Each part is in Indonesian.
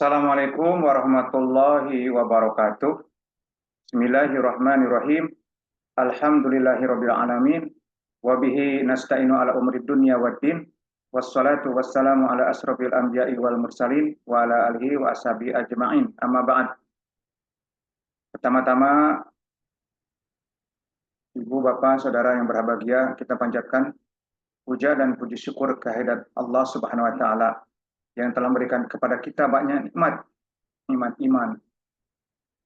Assalamualaikum warahmatullahi wabarakatuh. Bismillahirrahmanirrahim. Alhamdulillahirabbil alamin. Wa bihi nasta'inu ala umuri dunya waddin. Wassalatu wassalamu ala asrofil anbiya'i wal mursalin wa ala alihi wa ashabihi ajma'in. Amma ba'd. Pertama-tama, Ibu, Bapak, Saudara yang berbahagia, kita panjatkan puja dan puji syukur kehadirat Allah Subhanahu wa taala yang telah memberikan kepada kita banyak nikmat, nikmat iman,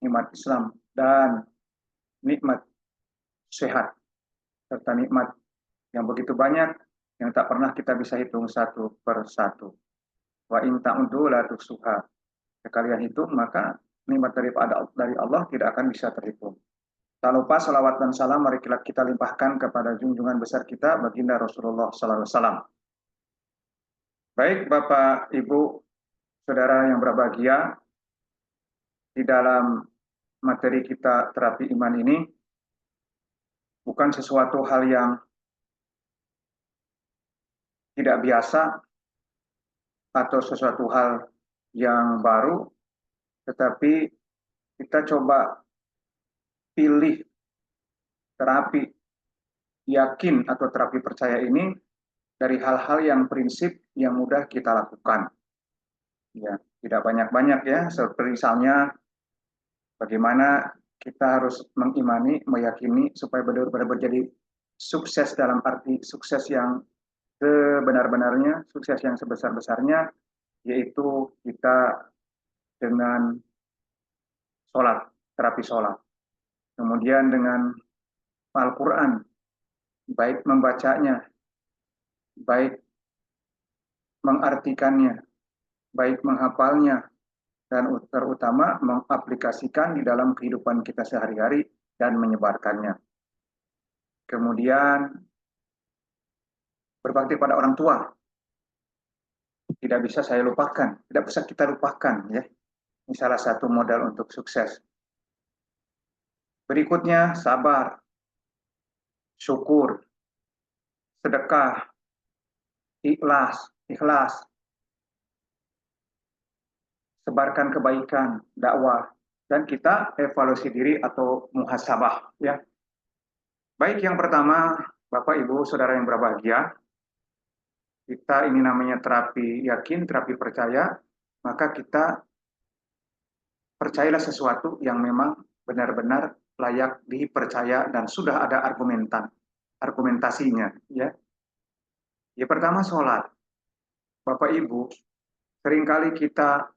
nikmat Islam, dan nikmat sehat, serta nikmat yang begitu banyak yang tak pernah kita bisa hitung satu per satu. Wa in ta'udzu la tuhsuha. Jika kalian hitung, maka nikmat dari Allah tidak akan bisa terhitung. Tak lupa salawat dan salam mari kita limpahkan kepada junjungan besar kita, baginda Rasulullah SAW. Baik Bapak, Ibu, Saudara yang berbahagia, di dalam materi kita terapi iman ini, bukan sesuatu hal yang tidak biasa atau sesuatu hal yang baru, tetapi kita coba pilih terapi yakin atau terapi percaya ini dari hal-hal yang prinsip yang mudah kita lakukan. Ya, tidak banyak-banyak ya, seperti misalnya bagaimana kita harus mengimani, meyakini supaya benar-benar menjadi sukses dalam arti sukses yang sebenar-benarnya, sukses yang sebesar-besarnya, yaitu kita dengan sholat, terapi sholat. Kemudian dengan Al-Quran, baik membacanya, baik mengartikannya, baik menghafalnya, dan terutama mengaplikasikan di dalam kehidupan kita sehari-hari dan menyebarkannya. Kemudian berbakti pada orang tua, tidak bisa saya lupakan, tidak bisa kita lupakan ya. Ini salah satu modal untuk sukses. Berikutnya sabar, syukur, sedekah, ikhlas, sebarkan kebaikan, dakwah, dan kita evaluasi diri atau muhasabah ya. Baik, yang pertama, Bapak, Ibu, Saudara yang berbahagia, kita ini namanya terapi yakin, terapi percaya, maka kita percayalah sesuatu yang memang benar-benar layak dipercaya dan sudah ada argumentasinya ya. Yang pertama sholat. Bapak Ibu, seringkali kita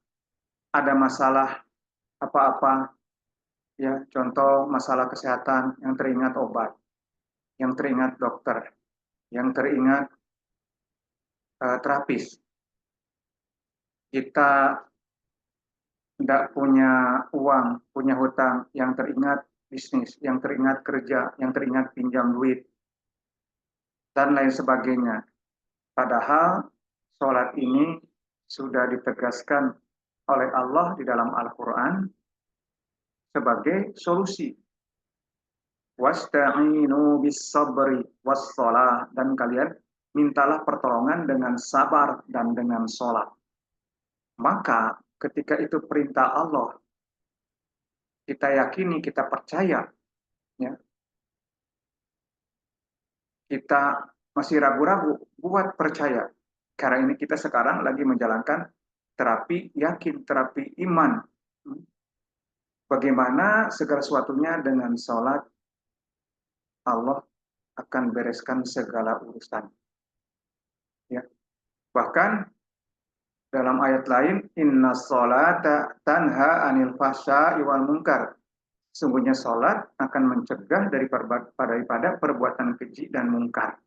ada masalah apa-apa ya, contoh masalah kesehatan yang teringat obat, yang teringat dokter, yang teringat terapis. Kita tidak punya uang, punya hutang, yang teringat bisnis, yang teringat kerja, yang teringat pinjam duit, dan lain sebagainya. Padahal sholat ini sudah ditegaskan oleh Allah di dalam Al-Quran sebagai solusi. Wasta'inu bis-sabri was-shalah, dan kalian mintalah pertolongan dengan sabar dan dengan sholat. Maka ketika itu perintah Allah, kita yakini, kita percaya, ya, kita masih ragu-ragu buat percaya. Karena ini kita sekarang lagi menjalankan terapi yakin, terapi iman. Bagaimana segala sesuatunya dengan sholat, Allah akan bereskan segala urusan. Ya. Bahkan dalam ayat lain, inna sholata tanha anil fahsya'i wal munkar. Sungguhnya sholat akan mencegah daripada perbuatan keji dan mungkar.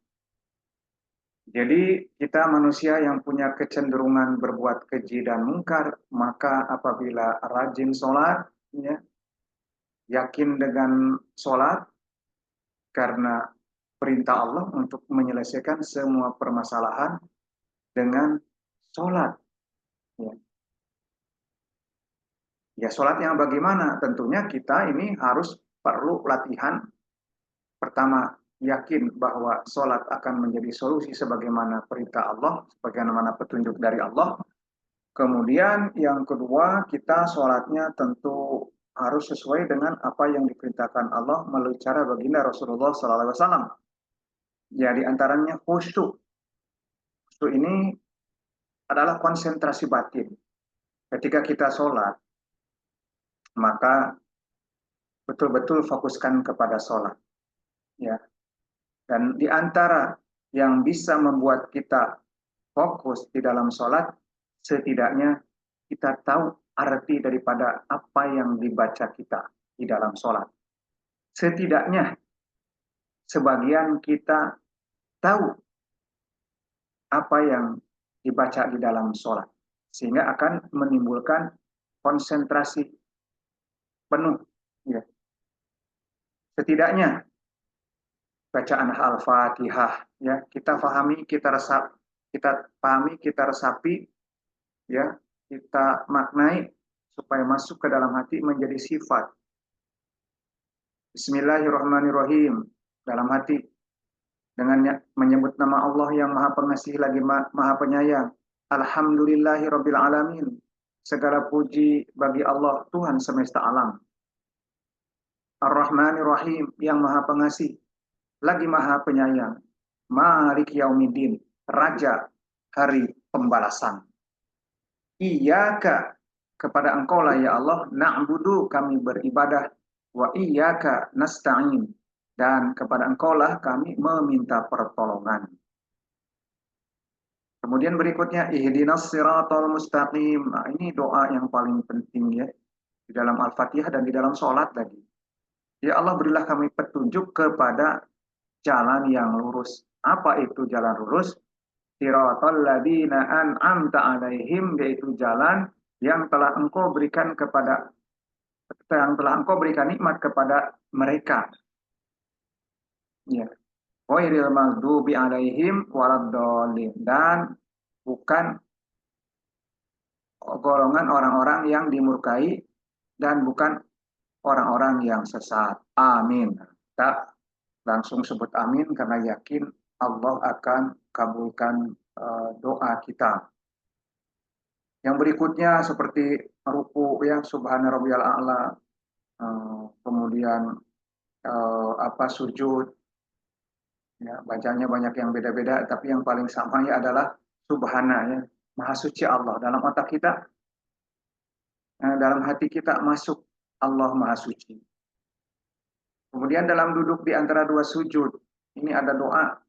Jadi kita manusia yang punya kecenderungan berbuat keji dan mungkar, maka apabila rajin sholat, ya, yakin dengan sholat, karena perintah Allah untuk menyelesaikan semua permasalahan dengan sholat. Ya. Ya, sholat yang bagaimana? Tentunya kita ini harus perlu latihan. Pertama, yakin bahwa sholat akan menjadi solusi sebagaimana perintah Allah, sebagaimana petunjuk dari Allah. Kemudian yang kedua, kita sholatnya tentu harus sesuai dengan apa yang diperintahkan Allah melalui cara baginda Rasulullah SAW. Ya, di antaranya khusyuk. Khusyuk ini adalah konsentrasi batin. Ketika kita sholat, maka betul-betul fokuskan kepada sholat. Ya. Dan di antara yang bisa membuat kita fokus di dalam sholat, setidaknya kita tahu arti daripada apa yang dibaca kita di dalam sholat. Setidaknya sebagian kita tahu apa yang dibaca di dalam sholat. Sehingga akan menimbulkan konsentrasi penuh. Ya. Setidaknya bacaan Al-Fatihah, ya, kita pahami, kita resapi, ya, kita maknai supaya masuk ke dalam hati menjadi sifat. Bismillahirrahmanirrahim, dalam hati dengan menyebut nama Allah yang Maha Pengasih lagi Maha Penyayang. Alhamdulillahirabbil alamin. Segala puji bagi Allah Tuhan semesta alam. Ar-Rahmanir-Rahim, yang Maha Pengasih lagi Maha Penyayang. Malik Yaumiddin, Raja Hari Pembalasan. Iyyaka, kepada Engkau lah ya Allah, na'budu, kami beribadah, wa iyyaka nasta'in, dan kepada Engkau lah kami meminta pertolongan. Kemudian berikutnya, ihdinas siratal mustaqim. Nah, ini doa yang paling penting ya di dalam Al-Fatihah dan di dalam sholat tadi. Ya Allah, berilah kami petunjuk kepada jalan yang lurus. Apa itu jalan lurus? Siratal ladzina an'amta alaihim, yaitu jalan yang telah Engkau berikan nikmat kepada mereka. Ya. Ghairil maghdubi alaihim waladdallin, dan bukan golongan orang-orang yang dimurkai dan bukan orang-orang yang sesat. Amin. Kita langsung sebut amin karena yakin Allah akan kabulkan doa kita. Yang berikutnya seperti ruku ya, subhana rabbiyal a'la, kemudian sujud ya, bacanya banyak yang beda-beda, tapi yang paling sama ya adalah subhana ya, maha suci Allah. Dalam otak kita, dalam hati kita masuk Allah maha suci. Kemudian dalam duduk di antara dua sujud, ini ada doa.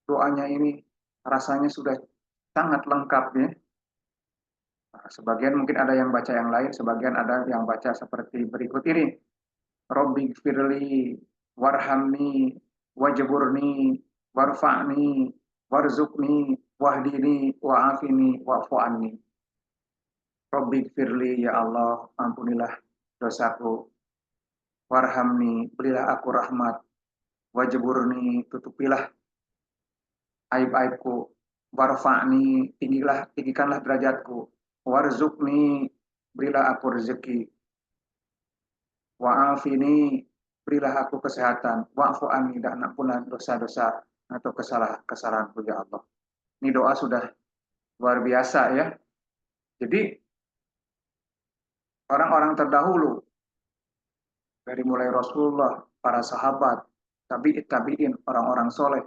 Doanya ini rasanya sudah sangat lengkap ya. Nah, sebagian mungkin ada yang baca yang lain, sebagian ada yang baca seperti berikut ini. Robbi firli warhamni wajburni warfa'ni warzukni wahdini wa'afini wa'fu anni. Robbi firli, ya Allah, ampunilah dosaku. Warhamni, berilah aku rahmat. Wajburni, tutupilah aib-aibku. Warfa'ni, tinggikanlah derajatku. Warzukni, berilah aku rezeki. Wa'afini, berilah aku kesehatan. Wa'fu anni, dan ampunlah dosa-dosa atau kesalahanku ya Allah. Ini doa sudah luar biasa ya. Jadi orang-orang terdahulu dari mulai Rasulullah, para sahabat, tabi'in, orang-orang soleh,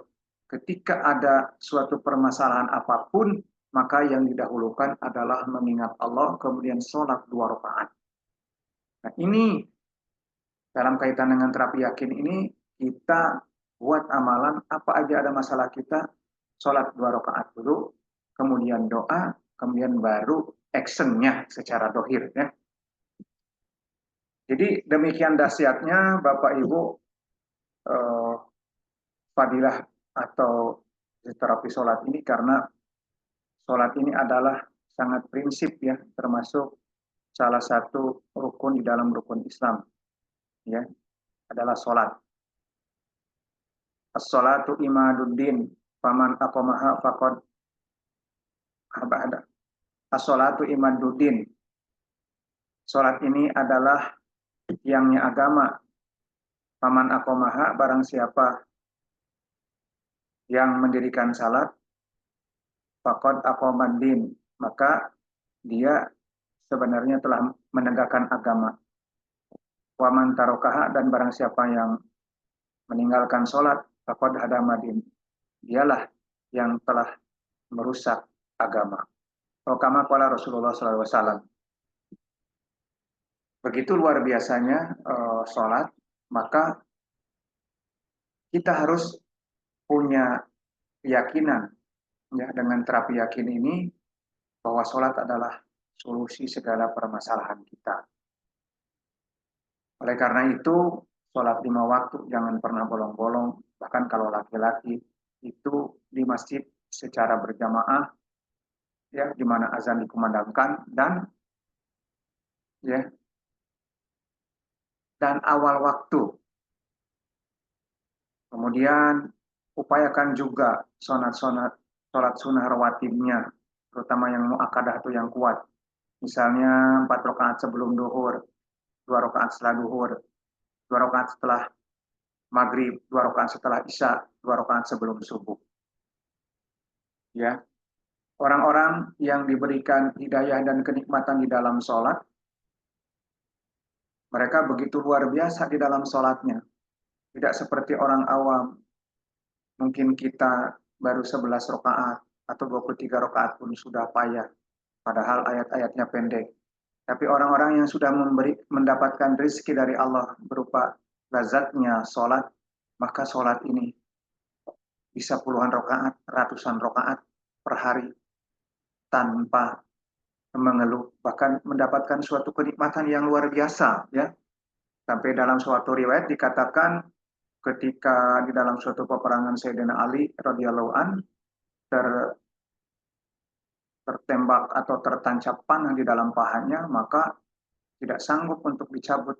ketika ada suatu permasalahan apapun, maka yang didahulukan adalah mengingat Allah, kemudian sholat 2 rakaat. Nah, ini dalam kaitan dengan terapi yakin ini, kita buat amalan apa aja ada masalah kita, sholat 2 rakaat dulu, kemudian doa, kemudian baru actionnya secara dohir ya. Jadi demikian dahsyatnya Bapak Ibu fadilah atau terapi sholat ini, karena sholat ini adalah sangat prinsip ya, termasuk salah satu rukun di dalam rukun Islam ya, adalah sholat. As-sholatu imaduddin, faman aqamaha faqad abada. As-sholatu imaduddin. Sholat ini adalah tiangnya agama. Faman aqamaha, barang siapa yang mendirikan salat, faqad aqamaddin, maka dia sebenarnya telah menegakkan agama. Wa man tarokaha, dan barang siapa yang meninggalkan sholat, faqad hadamadin, dialah yang telah merusak agama. Kama qala Rasulullah SAW. Begitu luar biasanya sholat, maka kita harus punya keyakinan, ya, dengan terapi yakin ini bahwa sholat adalah solusi segala permasalahan kita. Oleh karena itu, sholat 5 waktu jangan pernah bolong-bolong. Bahkan kalau laki-laki itu di masjid secara berjamaah, ya, di mana azan dikumandangkan ya dan awal waktu. Kemudian upayakan juga sholat sunnah rawatibnya, terutama yang muakkadah atau yang kuat. Misalnya 4 rakaat sebelum duhur, 2 rakaat setelah duhur, 2 rakaat setelah maghrib, 2 rakaat setelah isya, 2 rakaat sebelum subuh. Ya, orang-orang yang diberikan hidayah dan kenikmatan di dalam sholat, mereka begitu luar biasa di dalam sholatnya. Tidak seperti orang awam, mungkin kita baru 11 rakaat atau 23 rakaat pun sudah payah, padahal ayat-ayatnya pendek. Tapi orang-orang yang sudah mendapatkan rezeki dari Allah berupa lazatnya sholat, maka sholat ini bisa puluhan rakaat, ratusan rakaat per hari tanpa mengeluh, bahkan mendapatkan suatu kenikmatan yang luar biasa, ya. Sampai dalam suatu riwayat dikatakan ketika di dalam suatu peperangan Sayyidina Ali radhiyallahu an tertembak atau tertancap panah di dalam pahanya, maka tidak sanggup untuk dicabut.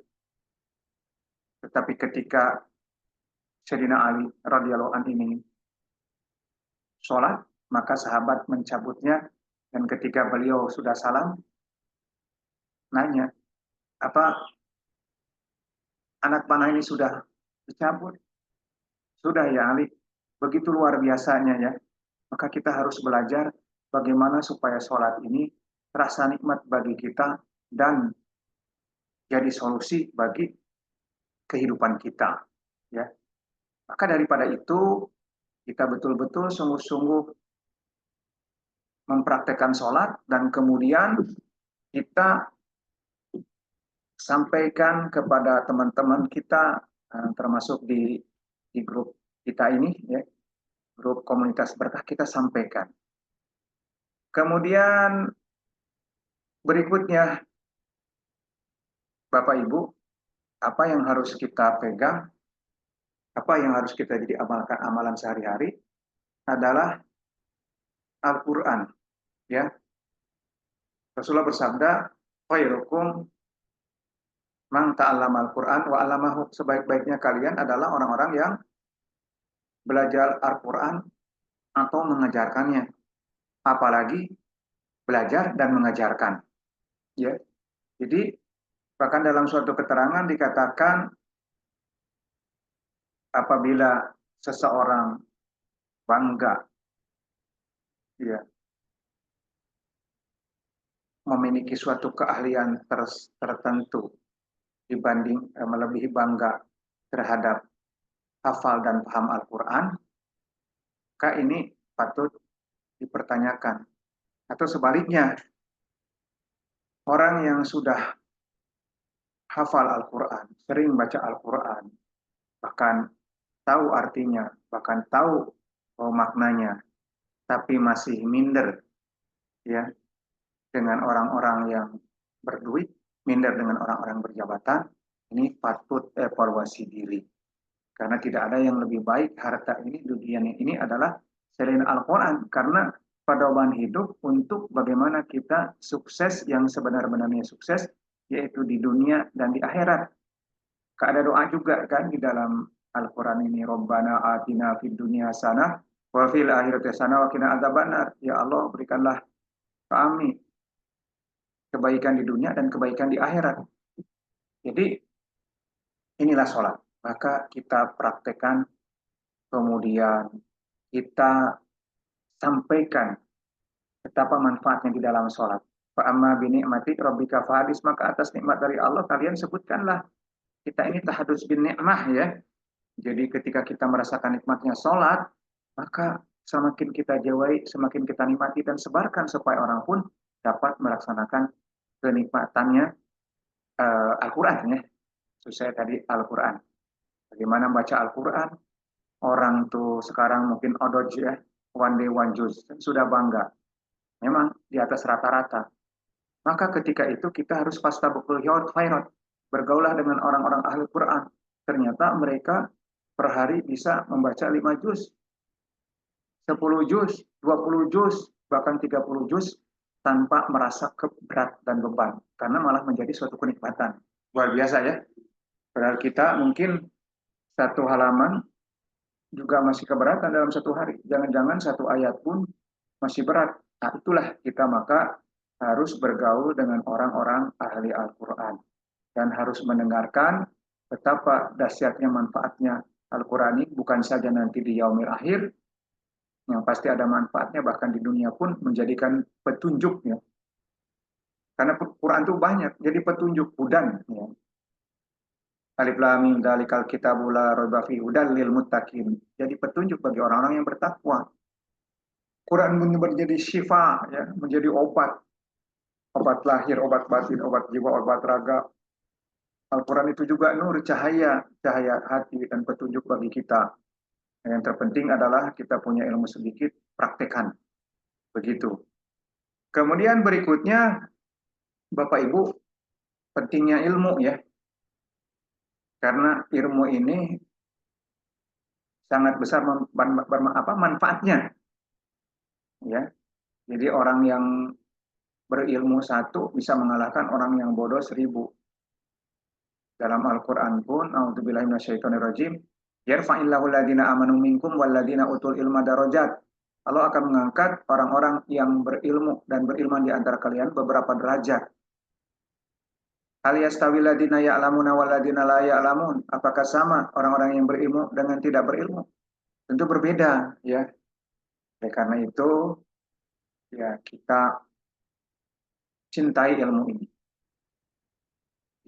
Tetapi ketika Sayyidina Ali radhiyallahu an ini sholat, maka sahabat mencabutnya, dan ketika beliau sudah salam, nanya, apa anak panah ini sudah dicabut? Sudah ya Ali, begitu luar biasanya ya. Maka kita harus belajar bagaimana supaya sholat ini terasa nikmat bagi kita dan jadi solusi bagi kehidupan kita. Ya. Maka daripada itu, kita betul-betul sungguh-sungguh mempraktekkan sholat, dan kemudian kita sampaikan kepada teman-teman kita, termasuk di grup kita ini, ya, grup komunitas berkah, kita sampaikan. Kemudian berikutnya, Bapak Ibu, apa yang harus kita pegang, apa yang harus kita jadi amalkan amalan sehari-hari adalah Al-Quran. Ya, Rasulullah bersabda, khairukum man ta'allama Al-Quran wa 'allamahu. Sebaik-baiknya kalian adalah orang-orang yang belajar Al-Quran atau mengajarkannya, apalagi belajar dan mengajarkan. Ya, jadi bahkan dalam suatu keterangan dikatakan apabila seseorang bangga, ya, memiliki suatu keahlian tertentu dibanding melebihi bangga terhadap hafal dan paham Al-Quran, maka ini patut dipertanyakan. Atau sebaliknya, orang yang sudah hafal Al-Quran, sering baca Al-Quran, bahkan tahu artinya, bahkan tahu maknanya, tapi masih minder, ya, dengan orang-orang yang berduit, minder dengan orang-orang berjabatan, ini patut evaluasi diri. Karena tidak ada yang lebih baik harta ini, dunia ini adalah selain Al-Quran. Karena pedoman hidup untuk bagaimana kita sukses yang sebenar-benarnya sukses, yaitu di dunia dan di akhirat. Ada doa juga kan di dalam Al-Quran ini, Rabbana atina fid dunya hasanah wa fil akhirati hasanah wa qina adzabannar. Ya Allah, berikanlah kami kebaikan di dunia dan kebaikan di akhirat. Jadi inilah sholat. Maka kita praktekkan, kemudian kita sampaikan betapa manfaatnya di dalam sholat. Fa amma bi ni'mati rabbika fahadis, maka atas nikmat dari Allah kalian sebutkanlah. Kita ini tahadus bin ni'mah ya. Jadi ketika kita merasakan nikmatnya sholat, maka semakin kita jawai, semakin kita nikmati dan sebarkan supaya orang pun dapat melaksanakan kenikmatannya Al-Quran ya. Sesuai tadi Al-Quran. Bagaimana membaca Al-Quran? Orang tuh sekarang mungkin odoj ya, one day one juz, sudah bangga. Memang di atas rata-rata. Maka ketika itu kita harus fastabukul khairat, bergaulah dengan orang-orang ahli Quran. Ternyata mereka per hari bisa membaca 5 juz, 10 juz, 20 juz, bahkan 30 juz tanpa merasa berat dan beban. Karena malah menjadi suatu kenikmatan. Luar biasa ya. Padahal kita mungkin satu halaman juga masih keberatan dalam satu hari. Jangan-jangan satu ayat pun masih berat. Nah itulah kita maka harus bergaul dengan orang-orang ahli Al-Quran. Dan harus mendengarkan betapa dahsyatnya manfaatnya Al-Quran ini. Bukan saja nanti di yaumil akhir, yang pasti ada manfaatnya, bahkan di dunia pun menjadikan petunjuknya. Karena Quran itu banyak, jadi petunjuk, hudan. Ya. Alif lam mim dzalikal kitabu la raiba fihi hudal lil muttaqin. Jadi petunjuk bagi orang-orang yang bertakwa. Quran menjadi syifa ya, menjadi obat. Obat lahir, obat batin, obat jiwa, obat raga. Al-Quran itu juga nur, cahaya, cahaya hati dan petunjuk bagi kita. Yang terpenting adalah kita punya ilmu sedikit, praktekkan. Begitu. Kemudian berikutnya, Bapak Ibu, pentingnya ilmu ya. Karena ilmu ini sangat besar manfaatnya. Ya. Jadi orang yang berilmu satu bisa mengalahkan orang yang bodoh 1000. Dalam Al-Quran pun, a'udzubillahi minasyaitonirrajim, yarfa'illahu alladhina amanu minkum walladhina utul ilma darajat. Allah akan mengangkat orang-orang yang berilmu dan berilmu di antara kalian beberapa derajat. Hal yastawi alladhina ya'lamuna walladhina la ya'lamun. Apakah sama orang-orang yang berilmu dengan tidak berilmu? Tentu berbeda, ya. Oleh karena itu, ya kita cintai ilmu ini.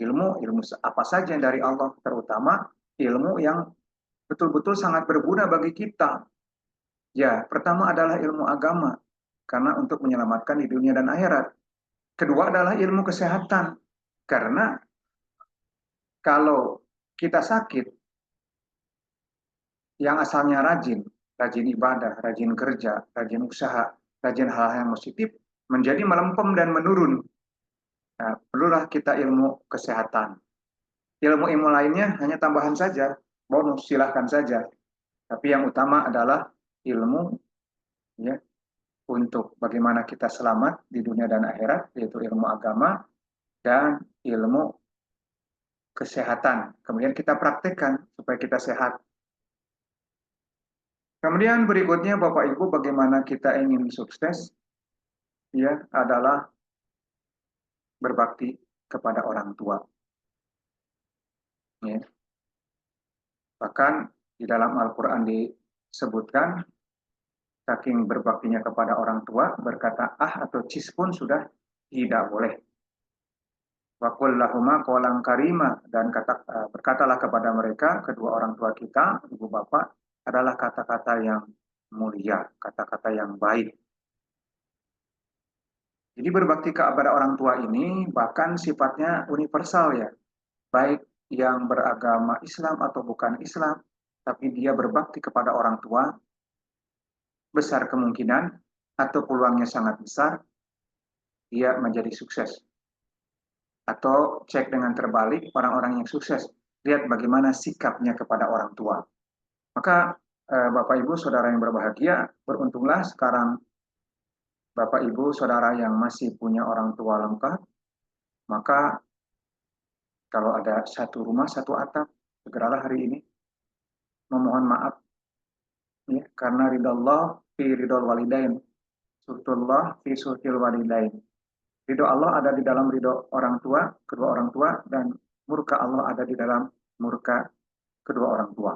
Ilmu apa saja dari Allah, terutama ilmu yang betul-betul sangat berguna bagi kita. Ya, pertama adalah ilmu agama, karena untuk menyelamatkan di dunia dan akhirat. Kedua adalah ilmu kesehatan, karena kalau kita sakit, yang asalnya rajin, rajin ibadah, rajin kerja, rajin usaha, rajin hal-hal yang positif, menjadi melempem dan menurun. Nah, perlulah kita ilmu kesehatan. Ilmu-ilmu lainnya hanya tambahan saja, bonus, silahkan saja. Tapi yang utama adalah ilmu ya, untuk bagaimana kita selamat di dunia dan akhirat, yaitu ilmu agama dan ilmu kesehatan. Kemudian kita praktekkan supaya kita sehat. Kemudian berikutnya Bapak Ibu, bagaimana kita ingin sukses, ya adalah berbakti kepada orang tua. Ya. Bahkan di dalam Al-Quran disebutkan, saking berbaktinya kepada orang tua, berkata atau cis pun sudah tidak boleh. Wa qul lahuma qawlan karima, dan berkatalah kepada mereka, kedua orang tua kita, ibu bapak, adalah kata-kata yang mulia, kata-kata yang baik. Jadi berbakti kepada orang tua ini bahkan sifatnya universal ya. Baik yang beragama Islam atau bukan Islam, tapi dia berbakti kepada orang tua, besar kemungkinan atau peluangnya sangat besar, dia menjadi sukses. Atau cek dengan terbalik, orang-orang yang sukses, lihat bagaimana sikapnya kepada orang tua. Maka Bapak Ibu Saudara yang berbahagia, beruntunglah sekarang Bapak Ibu Saudara yang masih punya orang tua lengkap, maka kalau ada satu rumah, satu atap, segeralah hari ini memohon maaf ya, karena ridallah fi ridal walidain, surtullah fi surtil walidain. Ridho Allah ada di dalam ridho orang tua, kedua orang tua, dan murka Allah ada di dalam murka kedua orang tua.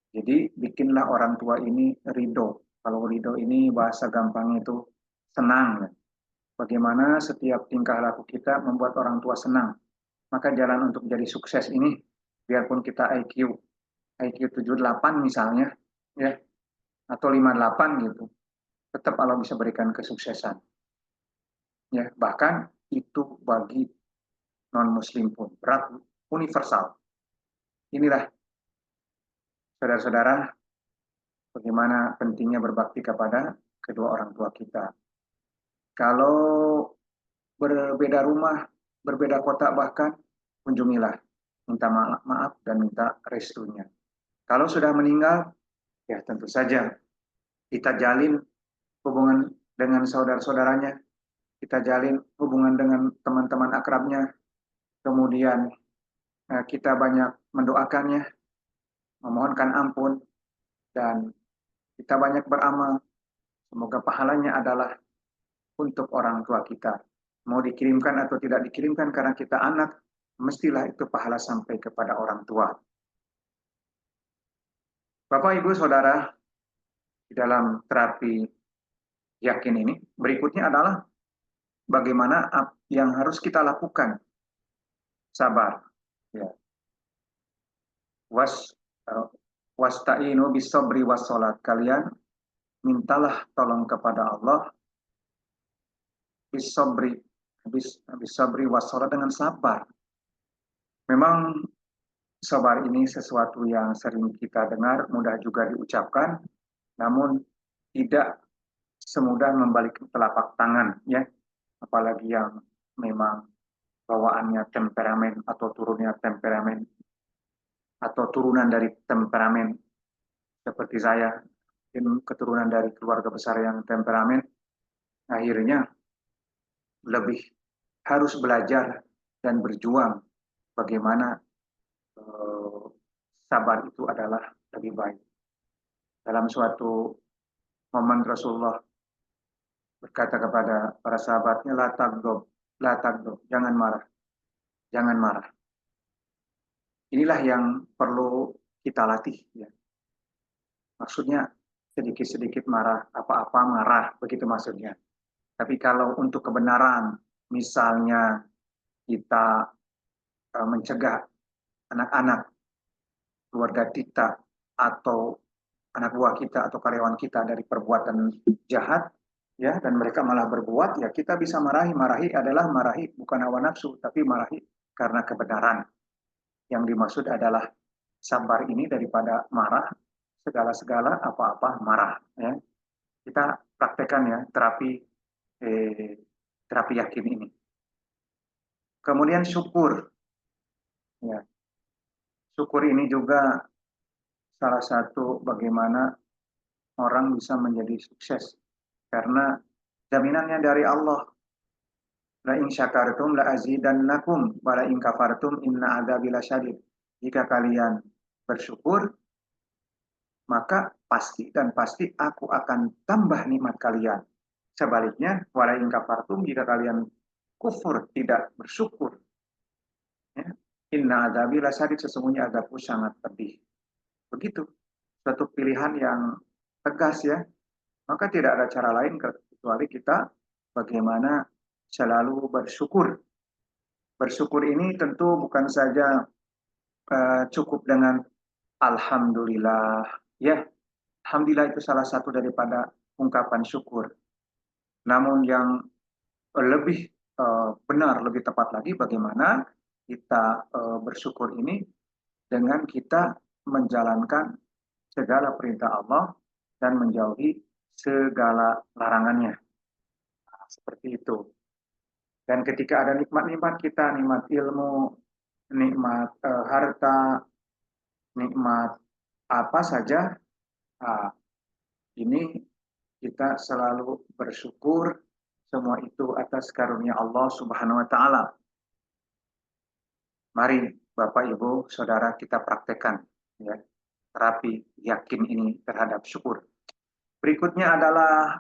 Jadi bikinlah orang tua ini ridho. Kalau ridho ini bahasa gampangnya itu senang. bagaimana setiap tingkah laku kita membuat orang tua senang. Maka jalan untuk jadi sukses ini, biarpun kita IQ 78 misalnya, ya, atau 58 gitu, tetap Allah bisa berikan kesuksesan. Ya, bahkan itu bagi non-muslim pun berlaku universal. Inilah saudara-saudara bagaimana pentingnya berbakti kepada kedua orang tua kita. Kalau berbeda rumah, berbeda kota bahkan, kunjungilah, minta maaf dan minta restunya. Kalau sudah meninggal, ya tentu saja kita jalin hubungan dengan saudara-saudaranya, kita jalin hubungan dengan teman-teman akrabnya, kemudian kita banyak mendoakannya, memohonkan ampun, dan kita banyak beramal. Semoga pahalanya adalah untuk orang tua kita. Mau dikirimkan atau tidak dikirimkan karena kita anak, mestilah itu pahala sampai kepada orang tua. Bapak, Ibu, Saudara, di dalam terapi yakin ini, berikutnya adalah bagaimana yang harus kita lakukan. Sabar. Ya. Wasta'inu bisabri wassalat. Kalian mintalah tolong kepada Allah bisabri wassalat, dengan sabar. Memang sabar ini sesuatu yang sering kita dengar, mudah juga diucapkan, namun tidak semudah membalik telapak tangan, ya. Apalagi yang memang bawaannya temperamen atau turunnya temperamen atau turunan dari temperamen seperti saya, keturunan dari keluarga besar yang temperamen, akhirnya lebih harus belajar dan berjuang bagaimana sabar itu adalah lebih baik. Dalam suatu momen Rasulullah berkata kepada para sahabatnya, la tagdob, jangan marah, jangan marah. Inilah yang perlu kita latih. Ya. Maksudnya sedikit-sedikit marah, apa-apa marah, begitu maksudnya. Tapi kalau untuk kebenaran, misalnya kita mencegah anak-anak, keluarga kita, atau anak buah kita atau karyawan kita dari perbuatan jahat, ya, dan mereka malah berbuat, ya kita bisa marahi. Marahi adalah marahi bukan hawa nafsu, tapi marahi karena kebenaran. Yang dimaksud adalah sabar ini daripada marah, segala-segala apa-apa marah. Ya. Kita praktekkan ya terapi yakin ini. Kemudian syukur. Ya. Syukur ini juga salah satu bagaimana orang bisa menjadi sukses. Karena jaminannya dari Allah. La in syakartum la azidannakum wa la in kafartum inna adzabi lasyadid. Jika kalian bersyukur, maka pasti dan pasti aku akan tambah nikmat kalian. Sebaliknya, wala in kafartum, jika kalian kufur, tidak bersyukur, ya, inna adzabi lasyadid, sesungguhnya azabku sangat pedih. Begitu, satu pilihan yang tegas ya. Maka tidak ada cara lain kecuali kita bagaimana selalu bersyukur. Bersyukur ini tentu bukan saja cukup dengan alhamdulillah, ya. Alhamdulillah itu salah satu daripada ungkapan syukur. Namun yang lebih benar, lebih tepat lagi bagaimana kita bersyukur ini dengan kita menjalankan segala perintah Allah dan menjauhi segala larangannya. Nah, seperti itu. Dan ketika ada nikmat-nikmat kita, nikmat ilmu, nikmat harta, nikmat apa saja, nah, ini kita selalu bersyukur semua itu atas karunia Allah Subhanahu wa taala. Mari Bapak Ibu Saudara kita praktekkan ya, terapi yakin ini terhadap syukur. Berikutnya adalah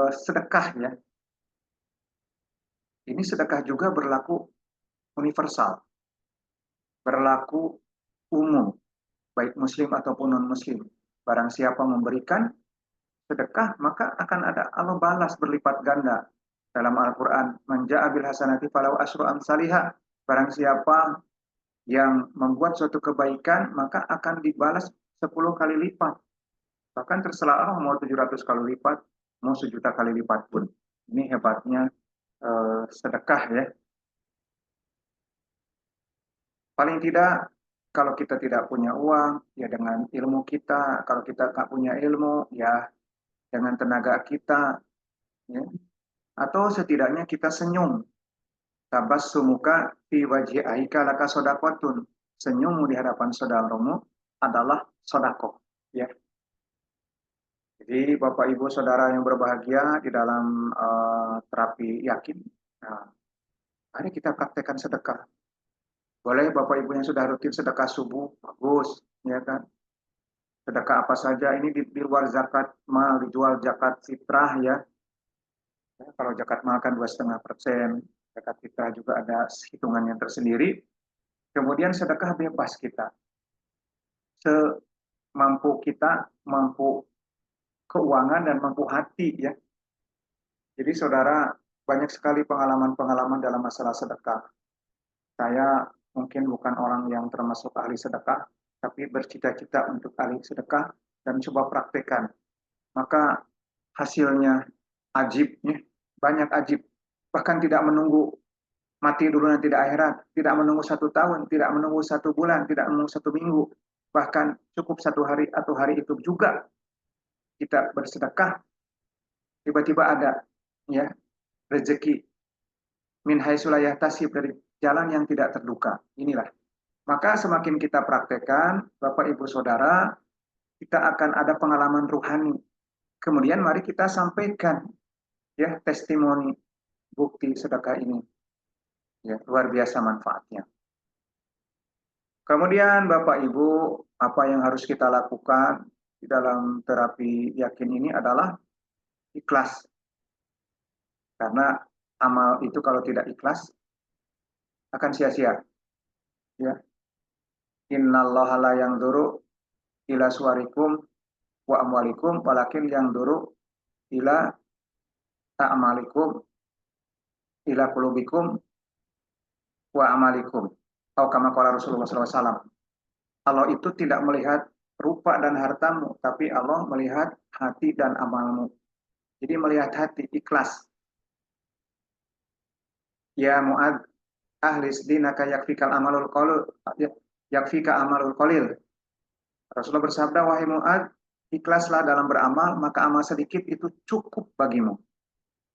sedekah ya. Ini sedekah juga berlaku universal. Berlaku umum, baik muslim ataupun non-muslim. Barang siapa memberikan sedekah, maka akan ada Allah balas berlipat ganda. Dalam Al-Quran, man ja'a bil hasanati falahu asyru amsalihha. Barang siapa yang membuat suatu kebaikan, maka akan dibalas 10 kali lipat. Bahkan terserah Allah mau 700 kali lipat, mau 1.000.000 kali lipat pun. Ini hebatnya sedekah ya. Paling tidak, kalau kita tidak punya uang, ya dengan ilmu kita. Kalau kita nggak punya ilmu, ya dengan tenaga kita. Ya. Atau setidaknya kita senyum. Tabassumuka fi wajhi ahika laka sodakotun. Senyummu di hadapan saudaramu adalah sodako. Ya. Jadi Bapak Ibu Saudara yang berbahagia di dalam terapi yakin. Nah, mari kita praktekkan sedekah. Boleh Bapak Ibu yang sudah rutin sedekah subuh, bagus, ya kan? Sedekah apa saja ini di luar zakat mal, dijual zakat fitrah ya. Ya, kalau zakat mal kan 2,5%, zakat fitrah juga ada hitungannya tersendiri. Kemudian sedekah bebas kita, semampu kita, mampu keuangan dan mampu hati ya. Jadi saudara, banyak sekali pengalaman-pengalaman dalam masalah sedekah. Saya mungkin bukan orang yang termasuk ahli sedekah, tapi bercita-cita untuk ahli sedekah dan coba praktekkan. Maka hasilnya ajib, ya, banyak ajib. Bahkan tidak menunggu mati dulu nanti di akhirat, tidak menunggu 1 tahun, tidak menunggu 1 bulan, tidak menunggu 1 minggu, bahkan cukup 1 hari atau hari itu juga kita bersedekah, tiba-tiba ada ya rezeki min haitsu la yahtasib, dari jalan yang tidak terduga. Inilah. Maka semakin kita praktekkan, Bapak Ibu Saudara, kita akan ada pengalaman ruhani. Kemudian mari kita sampaikan ya testimoni bukti sedekah ini. Ya, luar biasa manfaatnya. Kemudian Bapak Ibu, apa yang harus kita lakukan di dalam terapi yakin ini adalah ikhlas. Karena amal itu kalau tidak ikhlas akan sia-sia. Ya. Innallaha la yanzuru ila suwarikum wa amwalikum walakin yanzuru ila ta'amalikum ila qulubikum wa amalikum. Atau kama qala Rasulullah SAW. Allah itu tidak melihat rupa dan hartamu, tapi Allah melihat hati dan amalmu. Jadi melihat hati, ikhlas. Ya Mu'ad, ahlis dinaka yakfikal amalul qalil, yakfika amalul qalil. Rasulullah bersabda, wahai Mu'ad, ikhlaslah dalam beramal, maka amal sedikit itu cukup bagimu.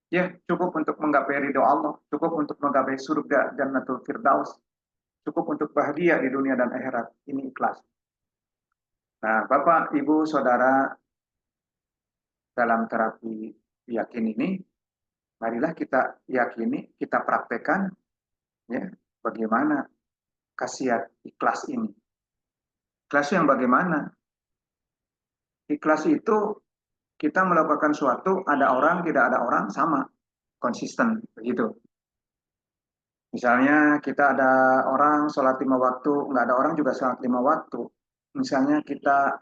Ya, cukup untuk menggapai ridho Allah, cukup untuk menggapai surga Jannatul Firdaus, cukup untuk bahagia di dunia dan akhirat. Ini ikhlas. Nah, Bapak, Ibu, Saudara, dalam terapi yakin ini, marilah kita yakini, kita praktekkan, ya, bagaimana khasiat ikhlas ini. Ikhlas yang bagaimana? Ikhlas itu kita melakukan suatu, ada orang, tidak ada orang, sama, konsisten, begitu. Misalnya kita ada orang sholat 5 waktu, nggak ada orang juga sholat 5 waktu. Misalnya kita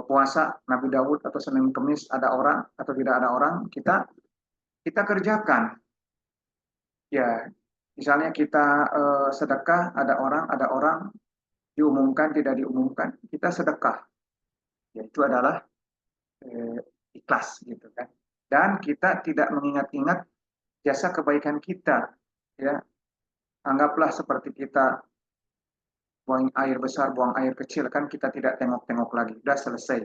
puasa Nabi Daud atau Senin Kemis ada orang atau tidak ada orang, kita kerjakan. Ya, misalnya kita sedekah ada orang diumumkan tidak diumumkan, kita sedekah. Ya, itu adalah ikhlas gitu kan. Dan kita tidak mengingat-ingat jasa kebaikan kita. Ya, anggaplah seperti kita buang air besar, buang air kecil, kan kita tidak tengok-tengok lagi, sudah selesai.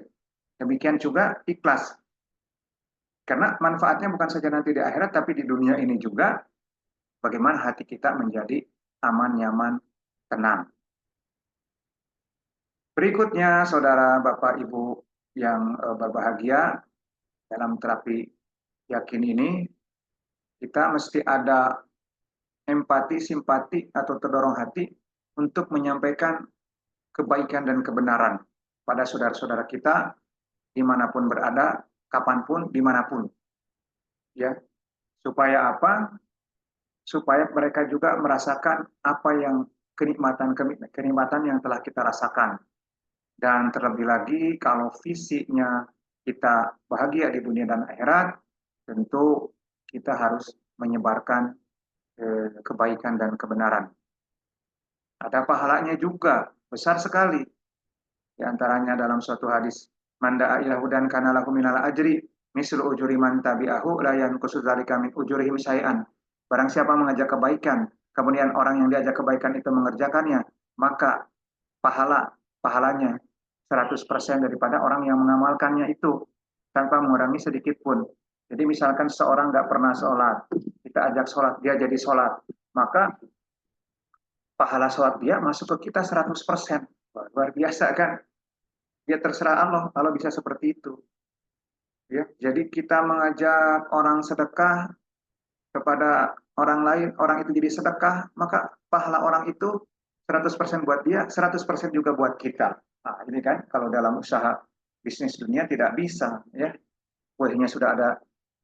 Demikian juga ikhlas. Karena manfaatnya bukan saja nanti di akhirat, tapi di dunia ini juga, bagaimana hati kita menjadi aman, nyaman, tenang. Berikutnya, saudara, Bapak, Ibu yang berbahagia, dalam terapi yakin ini, kita mesti ada empati, simpati, atau terdorong hati untuk menyampaikan kebaikan dan kebenaran pada saudara-saudara kita dimanapun berada, kapanpun, dimanapun. Ya, supaya apa? Supaya mereka juga merasakan apa yang kenikmatan yang telah kita rasakan. Dan terlebih lagi kalau fisiknya kita bahagia di dunia dan akhirat, tentu kita harus menyebarkan kebaikan dan kebenaran. Ada pahalanya juga, besar sekali. Di antaranya dalam suatu hadis, man da'a ila hudan kana lahu minal ajri mislu ujuri man tabi'ahu la yanqusu dzalika min ujurihim syai'an. Barang siapa mengajak kebaikan, kemudian orang yang diajak kebaikan itu mengerjakannya, maka pahalanya 100% daripada orang yang mengamalkannya itu tanpa mengurangi sedikit pun. Jadi misalkan seorang nggak pernah sholat, kita ajak sholat, dia jadi sholat, maka pahala sholat dia masuk ke kita 100%. Luar biasa kan? Ya terserah Allah kalau bisa seperti itu. Ya, jadi kita mengajak orang sedekah kepada orang lain, orang itu jadi sedekah, maka pahala orang itu 100% buat dia, 100% juga buat kita. Nah, ini kan kalau dalam usaha bisnis dunia tidak bisa, ya. Kuehnya sudah ada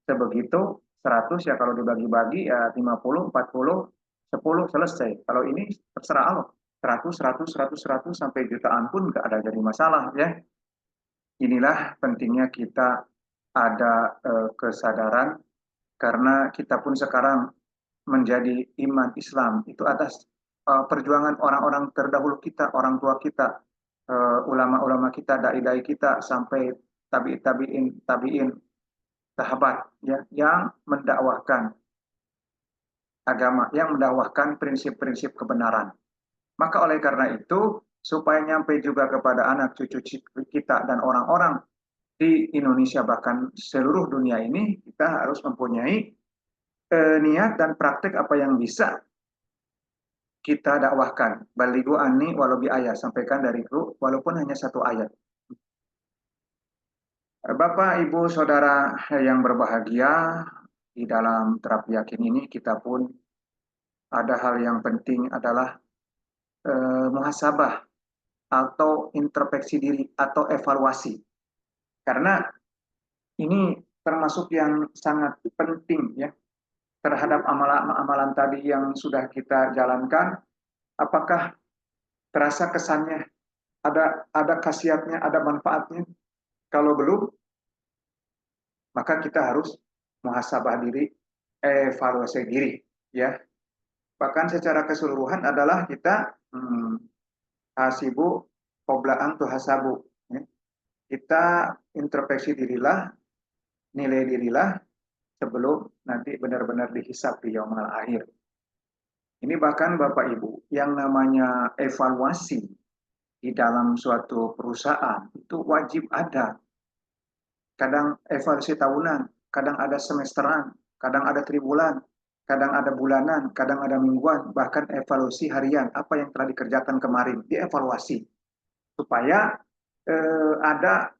sebegitu, 100 ya kalau dibagi-bagi ya 50, 40, 10 selesai. Kalau ini terserah Allah. 100, 100, 100, 100 sampai jutaan pun nggak ada jadi masalah, ya. Inilah pentingnya kita ada kesadaran karena kita pun sekarang menjadi iman Islam itu atas perjuangan orang-orang terdahulu kita, orang tua kita, ulama-ulama kita, dai-dai kita sampai tabi'in, tabi'in, sahabat ya, yang mendakwahkan agama, yang mendakwahkan prinsip-prinsip kebenaran. Maka oleh karena itu, supaya nyampe juga kepada anak cucu kita dan orang-orang di Indonesia bahkan seluruh dunia ini, kita harus mempunyai niat dan praktek apa yang bisa kita dakwahkan. Balighu anni walau bi ayat, sampaikan dariku walaupun hanya satu ayat. Bapak, Ibu, Saudara yang berbahagia, di dalam terapi yakin ini kita pun ada hal yang penting adalah muhasabah atau introspeksi diri atau evaluasi. Karena ini termasuk yang sangat penting ya terhadap amalan-amalan tadi yang sudah kita jalankan. Apakah terasa kesannya, ada khasiatnya, ada manfaatnya? Kalau belum, maka kita harus muhasabah diri, evaluasi diri, ya. Bahkan secara keseluruhan adalah kita hasibu qabla an tuhasabu. Ya. Kita introspeksi dirilah, nilai dirilah sebelum nanti benar-benar dihisab di yaumul akhir. Ini bahkan Bapak Ibu, yang namanya evaluasi di dalam suatu perusahaan itu wajib ada. Kadang evaluasi tahunan, kadang ada semesteran, kadang ada tribulan, kadang ada bulanan, kadang ada mingguan, bahkan evaluasi harian, apa yang telah dikerjakan kemarin, dievaluasi. Supaya ada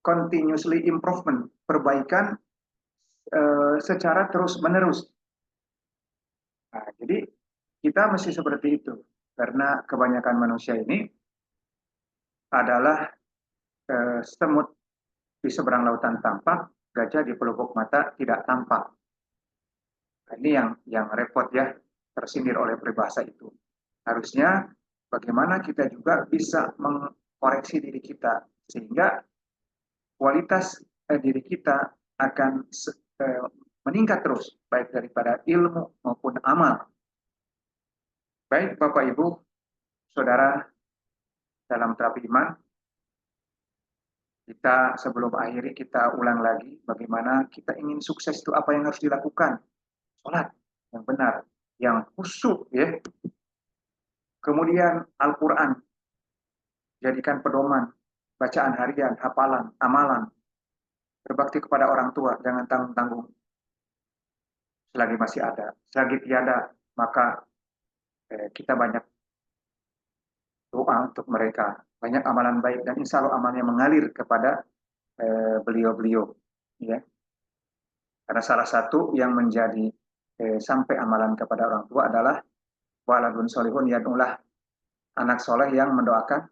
continuously improvement, perbaikan secara terus-menerus. Nah, jadi kita mesti seperti itu, karena kebanyakan manusia ini adalah semut di seberang lautan tampak, gajah di pelupuk mata tidak tampak. Nah, ini yang repot ya, tersindir oleh peribahasa itu. Harusnya bagaimana kita juga bisa mengkoreksi diri kita sehingga kualitas diri kita akan meningkat terus baik daripada ilmu maupun amal. Baik Bapak Ibu, Saudara dalam terapi iman, kita sebelum akhiri kita ulang lagi bagaimana kita ingin sukses itu apa yang harus dilakukan. Sholat yang benar, yang khusyuk ya. Kemudian Al-Quran, jadikan pedoman, bacaan harian, hafalan, amalan, berbakti kepada orang tua, jangan tanggung-tanggung selagi masih ada. Selagi tiada, maka kita banyak doa untuk mereka, banyak amalan baik, dan insya Allah amalnya mengalir kepada beliau-beliau. Ya. Karena salah satu yang menjadi sampai amalan kepada orang tua adalah waladun solihun yad'ulah, anak soleh yang mendoakan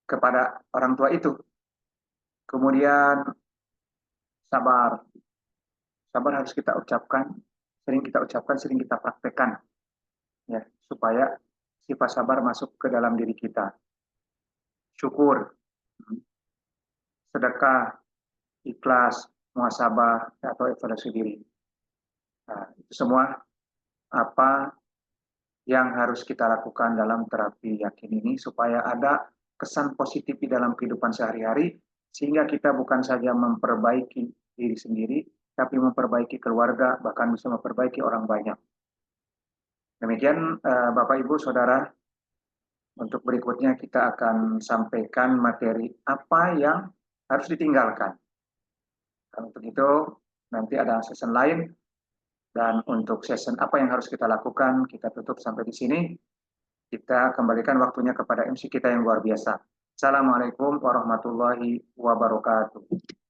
kepada orang tua itu. Kemudian sabar. Sabar harus kita ucapkan, sering kita praktekkan. Ya, supaya sifat sabar masuk ke dalam diri kita. Syukur, sedekah, ikhlas, muhasabah, atau evaluasi diri. Nah, itu semua apa yang harus kita lakukan dalam terapi yakin ini supaya ada kesan positif di dalam kehidupan sehari-hari sehingga kita bukan saja memperbaiki diri sendiri tapi memperbaiki keluarga bahkan bisa memperbaiki orang banyak. Demikian Bapak Ibu Saudara, untuk berikutnya kita akan sampaikan materi apa yang harus ditinggalkan. Dan untuk itu nanti ada session lain dan untuk session apa yang harus kita lakukan kita tutup sampai di sini. Kita kembalikan waktunya kepada MC kita yang luar biasa. Assalamualaikum warahmatullahi wabarakatuh.